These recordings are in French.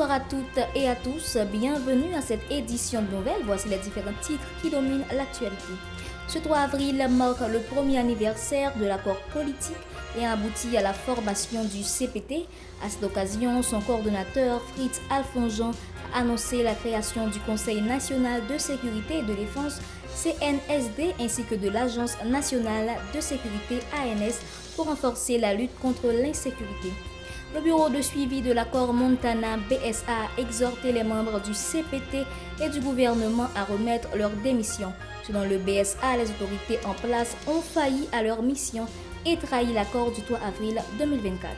Bonsoir à toutes et à tous, bienvenue à cette édition de nouvelles. Voici les différents titres qui dominent l'actualité. Ce 3 avril marque le premier anniversaire de l'accord politique et a abouti à la formation du CPT. À cette occasion, son coordonnateur Fritz Alfonjean a annoncé la création du Conseil national de sécurité et de défense CNSD ainsi que de l'Agence nationale de sécurité ANS pour renforcer la lutte contre l'insécurité. Le bureau de suivi de l'accord Montana BSA a exhorté les membres du CPT et du gouvernement à remettre leur démission. Selon le BSA, les autorités en place ont failli à leur mission et trahi l'accord du 3 avril 2024.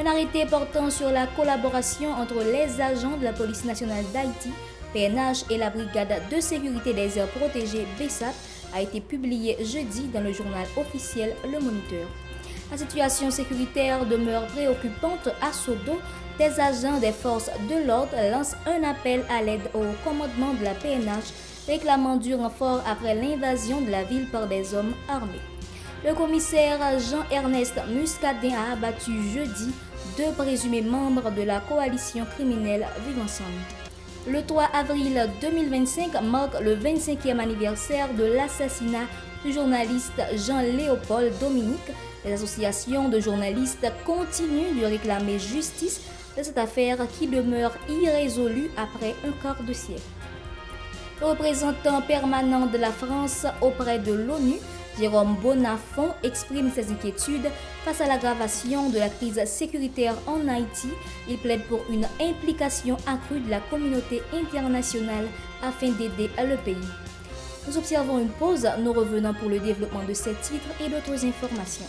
Un arrêté portant sur la collaboration entre les agents de la police nationale d'Haïti, PNH et la brigade de sécurité des aires protégées BESAP a été publié jeudi dans le journal officiel Le Moniteur. La situation sécuritaire demeure préoccupante à Sodo. Des agents des forces de l'ordre lancent un appel à l'aide au commandement de la PNH réclamant du renfort après l'invasion de la ville par des hommes armés. Le commissaire Jean-Ernest Muscadin a abattu jeudi 2 présumés membres de la coalition criminelle Vivre Ensemble. Le 3 avril 2025 marque le 25e anniversaire de l'assassinat du journaliste Jean-Léopold Dominique. Les associations de journalistes continuent de réclamer justice de cette affaire qui demeure irrésolue après un quart de siècle. Le représentant permanent de la France auprès de l'ONU, Jérôme Bonnafont, exprime ses inquiétudes face à l'aggravation de la crise sécuritaire en Haïti. Il plaide pour une implication accrue de la communauté internationale afin d'aider le pays. Nous observons une pause, nous revenons pour le développement de ces titres et d'autres informations.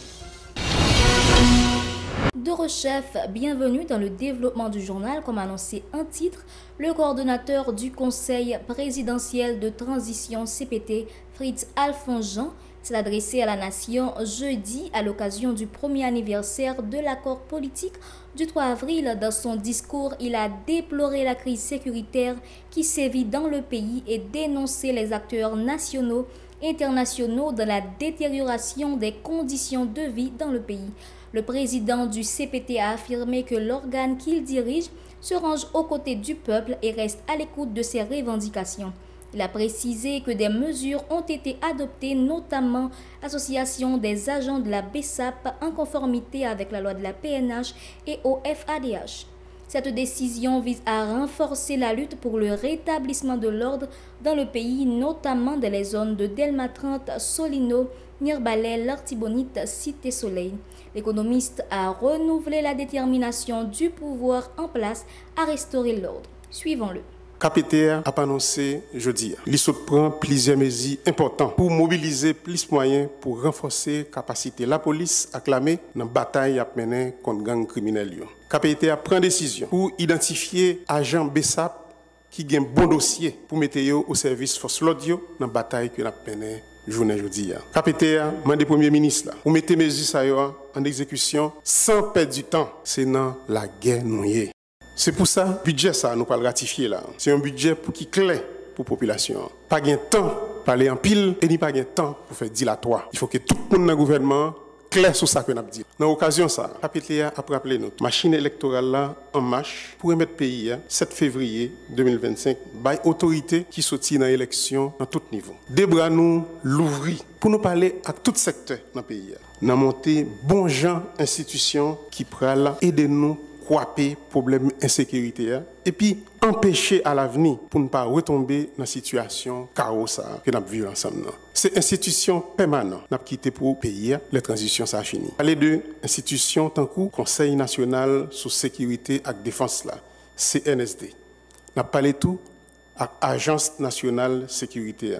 De rechef, bienvenue dans le développement du journal. Comme annoncé en titre, le coordonnateur du Conseil présidentiel de transition CPT, Fritz Alfonjean, s'est adressé à la nation jeudi à l'occasion du premier anniversaire de l'accord politique du 3 avril. Dans son discours, il a déploré la crise sécuritaire qui sévit dans le pays et dénoncé les acteurs nationaux et internationaux dans la détérioration des conditions de vie dans le pays. Le président du CPT a affirmé que l'organe qu'il dirige se range aux côtés du peuple et reste à l'écoute de ses revendications. Il a précisé que des mesures ont été adoptées, notamment l'association des agents de la BESAP en conformité avec la loi de la PNH et au FADH. Cette décision vise à renforcer la lutte pour le rétablissement de l'ordre dans le pays, notamment dans les zones de Delma 30, Solino, Nirbalais, l'Artibonite, Cité Soleil. L'économiste a renouvelé la détermination du pouvoir en place à restaurer l'ordre. Suivons-le. KPTA a annoncé jeudi. L'ISO prend plusieurs mesures importantes pour mobiliser plus de moyens pour renforcer la capacité de la police à clamer dans la bataille à mener contre gang criminels. KPTA prend décision pour identifier agents BESAP qui ont un bon dossier pour mettre au service force l'audio dans la bataille que nous menons journée aujourd'hui. KPTA demande au Premier ministre pour mettre mesures en exécution sans perdre du temps. C'est dans la guerre nouée. C'est pour ça, le budget, ça, nous pas le ratifier là. C'est un budget qui est clair pour la population. Pas de temps pour parler en pile et ni pas de temps pour faire dilatoire. Il faut que tout le monde dans le gouvernement clair sur ça que nous avons dit. Dans l'occasion, ça, KPTA a rappelé notre machine électorale là en marche pour remettre le pays 7 février 2025 by autorité qui sortit dans l'élection dans tout niveau. Des bras nous l'ouvrir pour nous parler à tout secteur dans le pays. Nous avons monté bon gens institutions qui pourraient aider nous couper problème insécurité et puis empêcher à l'avenir pour ne pas retomber dans la situation chaos que nous vivons ensemble. C'est institution permanente n'a quitté pour pays la transition ça a fini. Parler de institution tant que Conseil national sur sécurité et défense là CNSD. N'a parlé tout avec Agence nationale sécurité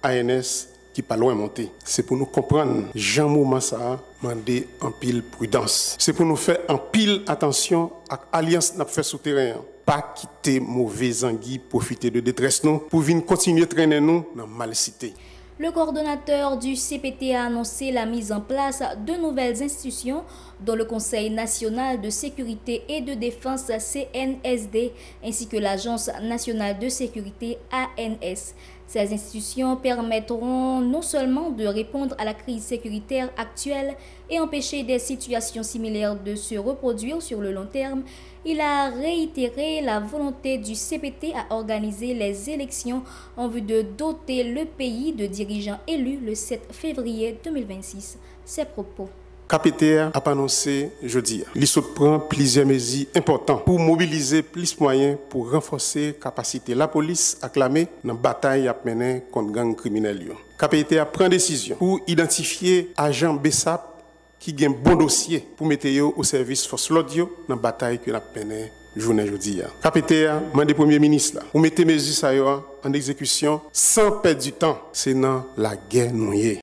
ANS qui pas loin monter. C'est pour nous comprendre Jean moment ça demander en pile prudence. C'est pour nous faire en pile attention à l'alliance n'a fait souterrain. Pas quitter mauvais anguilles, profiter de détresse nous pour venir continuer traîner nous dans mal cité. Le coordonnateur du CPT a annoncé la mise en place de nouvelles institutions dont le Conseil national de sécurité et de défense CNSD ainsi que l'Agence nationale de sécurité ANS. Ces institutions permettront non seulement de répondre à la crise sécuritaire actuelle et empêcher des situations similaires de se reproduire sur le long terme. Il a réitéré la volonté du CPT à organiser les élections en vue de doter le pays de dirigeants élus le 7 février 2026. Ses propos. KPTA a annoncé jeudi. Il prend plusieurs mesures importantes pour mobiliser plus de moyens pour renforcer la capacité de la police à clamer dans la bataille à mener contre les gangs criminels. KPTA prend décision pour identifier agents BESAP qui ont un bon dossier pour mettre au service force l'audio dans la bataille que nous menons journée aujourd'hui. KPTA demande au Premier ministre pour mettre les mesures en exécution sans perdre du temps. C'est dans la guerre nouée.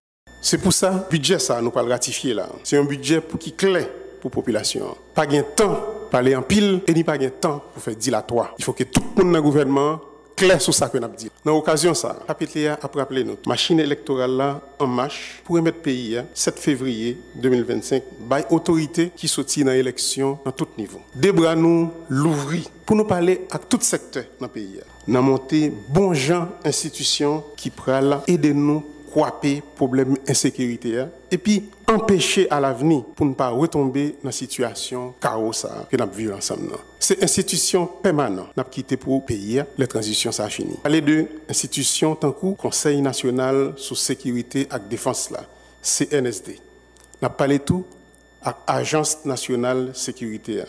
C'est pour ça, le budget, ça, nous pas le ratifier là. C'est un budget qui est clair pour la population. Pas de temps pour parler en pile et ni pas de temps pour faire dilatoire. Il faut que tout le monde dans le gouvernement clair sur ça que nous avons dit. Dans l'occasion, ça, KPTA a rappelé notre machine électorale là en marche pour remettre le pays 7 février 2025 by autorité qui sortit dans l'élection à tout niveau. Des bras nous l'ouvrir pour nous parler à tout secteur dans le pays. Nous avons monté bon gens institutions qui pourraient aider nous croiser problème insécurité et puis empêcher à l'avenir pour ne pas retomber dans la situation chaos que nous avons vu ensemble. C'est institution permanente n'a quitté pour payer les transitions ça fini. Parler de institutions tant que Conseil national sur sécurité et défense là, CNSD. N'a parlé tout à Agence nationale sécurité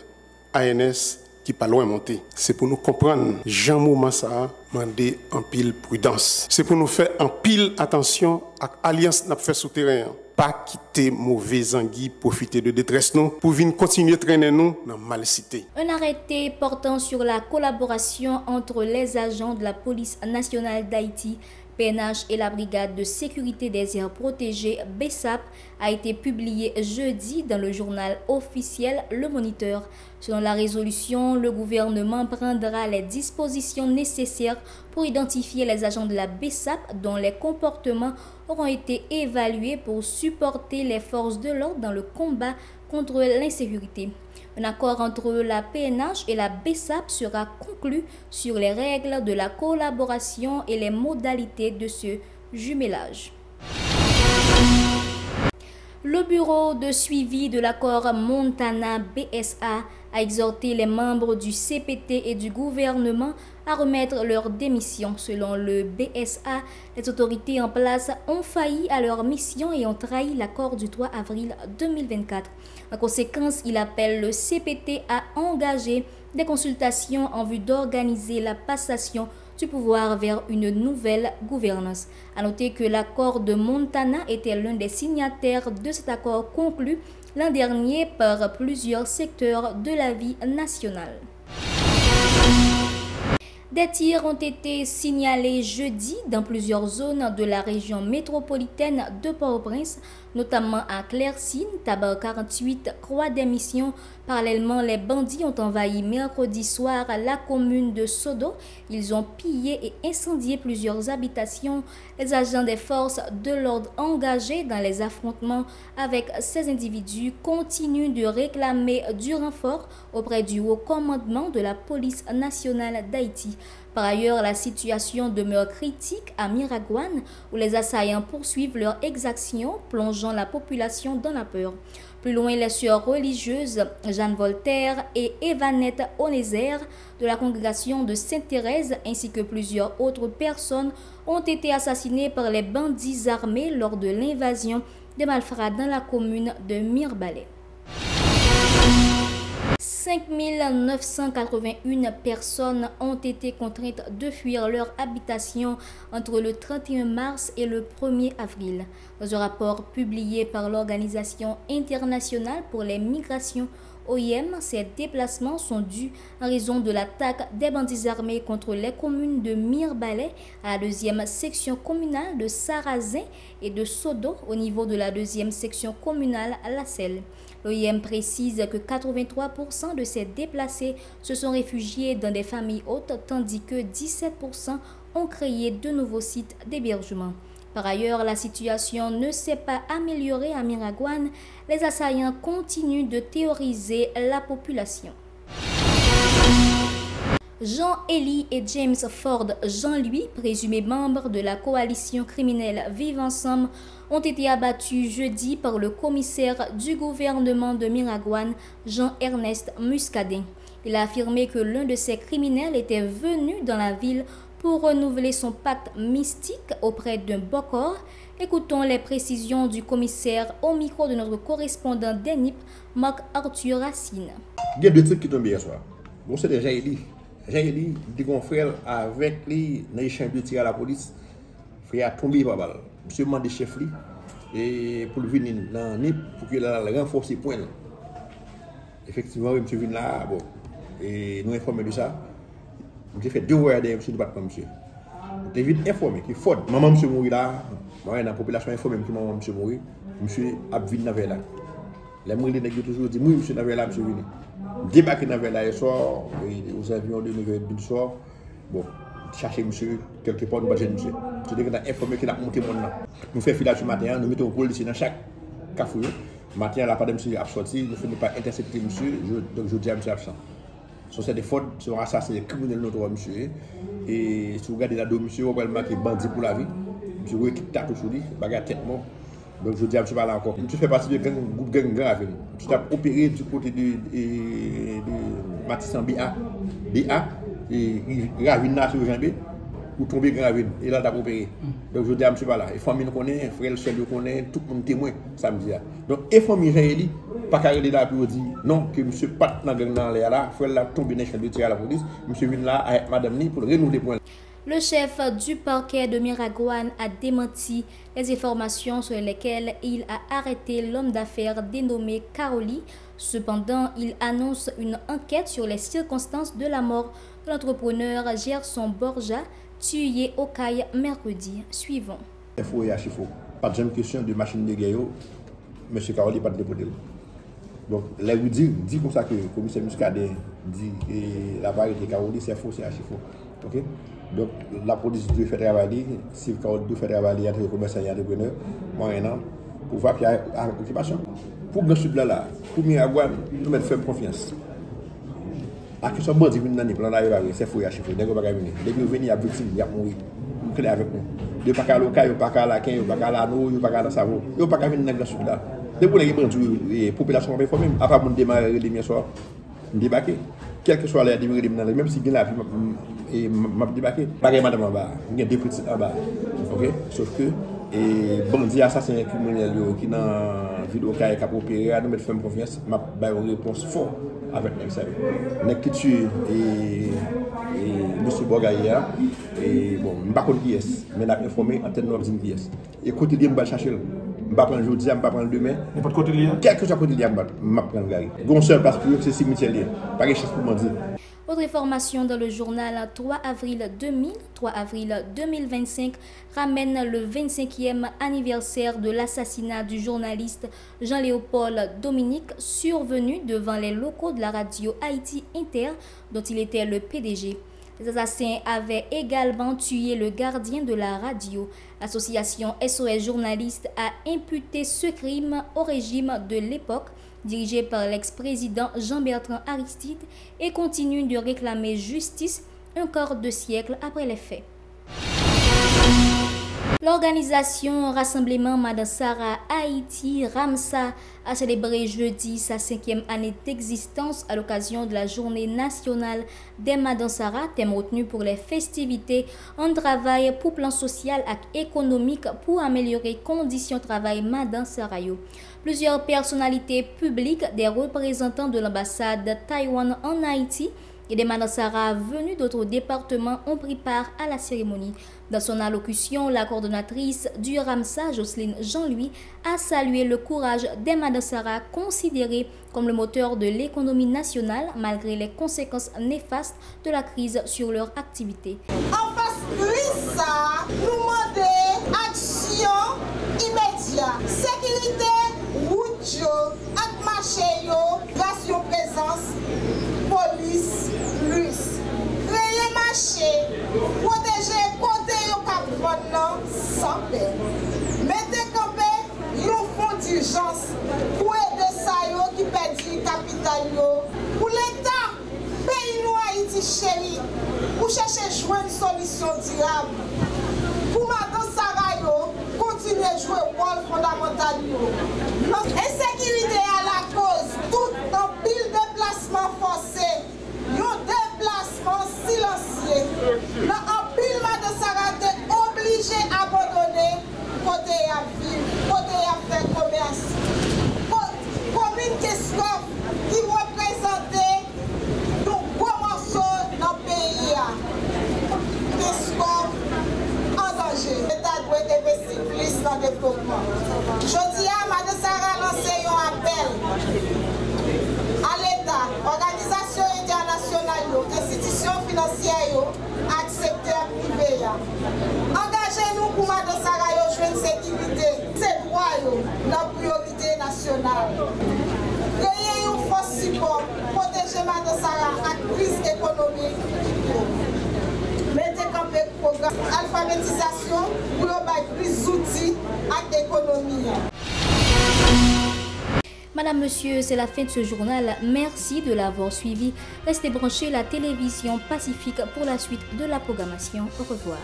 ANS qui pas loin monter. C'est pour nous comprendre Jean moment ça demander en pile prudence. C'est pour nous faire en pile attention à l'alliance n'a fait souterrain. Pas quitter mauvais anguilles, profiter de détresse nous pour venir continuer traîner nous dans mal cité. Un arrêté portant sur la collaboration entre les agents de la police nationale d'Haïti, PNH et la brigade de sécurité des aires protégées BESAP a été publié jeudi dans le journal officiel Le Moniteur. Selon la résolution, le gouvernement prendra les dispositions nécessaires pour identifier les agents de la BESAP dont les comportements auront été évalués pour supporter les forces de l'ordre dans le combat contre l'insécurité. Un accord entre la PNH et la BESAP sera conclu sur les règles de la collaboration et les modalités de ce jumelage. Le bureau de suivi de l'accord Montana BSA a exhorté les membres du CPT et du gouvernement à remettre leur démission. Selon le BSA, les autorités en place ont failli à leur mission et ont trahi l'accord du 3 avril 2024. En conséquence, il appelle le CPT à engager des consultations en vue d'organiser la passation du pouvoir vers une nouvelle gouvernance. À noter que l'accord de Montana était l'un des signataires de cet accord conclu l'an dernier par plusieurs secteurs de la vie nationale. Des tirs ont été signalés jeudi dans plusieurs zones de la région métropolitaine de Port-au-Prince, notamment à Claircine, Tabar 48, Croix des Missions. Parallèlement, les bandits ont envahi mercredi soir la commune de Sodo. Ils ont pillé et incendié plusieurs habitations. Les agents des forces de l'ordre engagés dans les affrontements avec ces individus continuent de réclamer du renfort auprès du haut commandement de la police nationale d'Haïti. Par ailleurs, la situation demeure critique à Miragouane, où les assaillants poursuivent leur exaction, plongeant la population dans la peur. Plus loin, les sœurs religieuses Jeanne Voltaire et Evanette Onézer de la congrégation de Sainte-Thérèse ainsi que plusieurs autres personnes ont été assassinées par les bandits armés lors de l'invasion des malfrats dans la commune de Mirebalais. 5 981 personnes ont été contraintes de fuir leur habitation entre le 31 mars et le 1er avril. Dans un rapport publié par l'Organisation internationale pour les migrations OIM, ces déplacements sont dus en raison de l'attaque des bandits armés contre les communes de Mirebalais à la deuxième section communale de Sarazin et de Sodo au niveau de la deuxième section communale à La Selle. L'OIM précise que 83% de ces déplacés se sont réfugiés dans des familles hautes, tandis que 17% ont créé de nouveaux sites d'hébergement. Par ailleurs, la situation ne s'est pas améliorée à Miragouane. Les assaillants continuent de terroriser la population. Jean-Élie et James Ford Jean-Louis, présumés membres de la coalition criminelle Vivre Ensemble, ont été abattus jeudi par le commissaire du gouvernement de Miragouane, Jean-Ernest Muscadet. Il a affirmé que l'un de ces criminels était venu dans la ville pour renouveler son pacte mystique auprès d'un bokor. Écoutons les précisions du commissaire au micro de notre correspondant d'ENIP, Marc-Arthur Racine. Il y a deux trucs qui tombent hier soir. Bon, c'est déjà Jean-Élie. Jean-Élie dit qu'on frère avec lui dans les champs de tir à la police. Frère a tombé par balle. Monsieur m'a demandé chef lui et pour venir dans NIP pour qu'il renforce les points. Effectivement, monsieur vient là, bon, et nous informer de ça. J'ai fait 2 heures derrière monsieur de battre monsieur. J'ai vite informé qu'il faut maman monsieur mourir là, moi la population informée que maman monsieur mourir, monsieur a venu dans là. Les gens qui toujours dit oui monsieur dans là monsieur venu. Débarquer dans là hier soir aux avions de 9h du soir. Bon, chercher monsieur quelque part nous pas monsieur. C'est dire qu'on a informé qu'il a monté mon là. Nous fait filage ce matin, nous mettons policier dans chaque café. Matin la pas de monsieur a sorti, nous faisons pas intercepter monsieur, donc je dis à monsieur absent. C'est des fautes, c'est un assassin criminel notre monsieur. Et si vous regardez là-dedans, monsieur, on va marquer bandit pour la vie. Monsieur, vous équipe tatou sur lui, bagarre tête mort. Donc je dis à monsieur pas là encore. Monsieur fait partie de groupe gang grave. Monsieur a opéré du côté de Matissan BA, et Ravine sur Jean B, pour tomber Gravine. Et là, il a opéré. Donc je dis à monsieur pas là. Et famille nous connaît, frère, soeur nous connaît, tout le monde témoin samedi. Donc, et famille Jean-Élie, pas qu'à aller là pour dire non, que monsieur pas dans gang dans l'air là, frère là tomber dans le champ de tir à la police. Monsieur vient là avec madame Ni pour renouveler les points. Le chef du parquet de Miragouane a démenti les informations sur lesquelles il a arrêté l'homme d'affaires dénommé Caroli. Cependant, il annonce une enquête sur les circonstances de la mort de l'entrepreneur Gerson Borja, tué au Caille mercredi. Suivant. Info et archifo. Pas de question de machine de guerre, M. Caroli pas de dépoter. Donc, là, vous dit comme ça que le commissaire Muscadet dit que la barre de Caroli, c'est faux, c'est archifo. Ok? Donc, la police doit faire travailler, si le Caroli doit faire travailler, il y a des commerçants, il y a des entrepreneurs, moyennant, pour voir qu'il y a une occupation. Pour le sud là, pour Miragouane, nous mettons faire confiance. La question de bandit dans les plans d'arriver, c'est faux, archifo. Dès que vous venez, dès que vous venez, il y a victime, il y a mourir. Vous créez avec nous. Vous ne pouvez pas aller au Caille, vous ne pouvez pas aller à la Quin, vous ne pouvez pas aller à l'eau, vous ne pouvez pas aller à Savo, vous ne pouvez pas venir dans le sud là. Dès que les populations sont informées, après vous démarrer demain soir, débarquer. Quel que soit l'air de même si la vie m'a débarqué, pas de madame en bas, il y a des petits en bas. Ok? Sauf que, bandits assassins criminels qui dans la vidéo qui a opéré, nous mettons confiance, m'a une réponse forte avec les services. Nous qui tue M. Borgaïa, et bon, je ne sais pas qui est, mais nous avons informé en tête de qui est. Et côté de je chercher. Je ne vais pas prendre aujourd'hui, je ne vais pas prendre demain. N'importe côté lié. Quel que soit côté lié, je vais prendre Gary. Gon seul parce que c'est cimetière lié. Pas quelque chose pour m'en dire. Autre information dans le journal 3 avril 2025 ramène le 25e anniversaire de l'assassinat du journaliste Jean-Léopold Dominique survenu devant les locaux de la radio Haïti Inter dont il était le PDG. Les assassins avaient également tué le gardien de la radio. L'association SOS Journalistes a imputé ce crime au régime de l'époque, dirigé par l'ex-président Jean-Bertrand Aristide, et continue de réclamer justice un quart de siècle après les faits. L'organisation Rassemblement Madansara Haïti, RAMSA, a célébré jeudi sa 5e année d'existence à l'occasion de la journée nationale des Madansara, thème retenu pour les festivités en travail pour plan social et économique pour améliorer les conditions de travail Madansara. Plusieurs personnalités publiques, des représentants de l'ambassade de Taïwan en Haïti et des Madansara venus d'autres départements ont pris part à la cérémonie. Dans son allocution, la coordonnatrice du RAMSA, Jocelyne Jean-Louis, a salué le courage des Madansara considérés comme le moteur de l'économie nationale malgré les conséquences néfastes de la crise sur leur activité. En face de ça, nous demandons action immédiate, sécurité, route, marché, ration présence, police, plus. Créer marché, protéger côté au cap monde sans peine. Mettez campé un fonds d'urgence pour aider ça qui perdit capital pour l'État pays nous Haïti chéri pour chercher jouer une solution durable. Pour Madame Sarah continuer à jouer le rôle fondamental. Notre insécurité à la cause, tout un pile de déplacement forcé, un déplacement silencieux. Un pile Madame Sarah est obligé à abandonner côté à vivre, côté à faire commerce. Commune Keskov qui représentait nos gros morceaux dans le pays. Keskov en danger. L'État doit investir plus dans le développement. Aujourd'hui, Madame Sarah a lancé un appel à l'État, organisations internationales, institutions financières et secteur privé. Engagez-nous pour Madame Sarah jouer une sécurité, c'est droit la priorité nationale. Créer une force support, protéger Madame Sarah à la crise économique. Mettez campé programme alphabétisation pour avoir plus d'outils à l'économie. Madame, Monsieur, c'est la fin de ce journal. Merci de l'avoir suivi. Restez branchés la télévision Pacifique pour la suite de la programmation. Au revoir.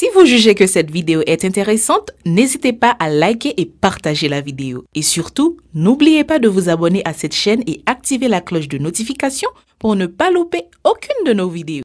Si vous jugez que cette vidéo est intéressante, n'hésitez pas à liker et partager la vidéo. Et surtout, n'oubliez pas de vous abonner à cette chaîne et activer la cloche de notification pour ne pas louper aucune de nos vidéos.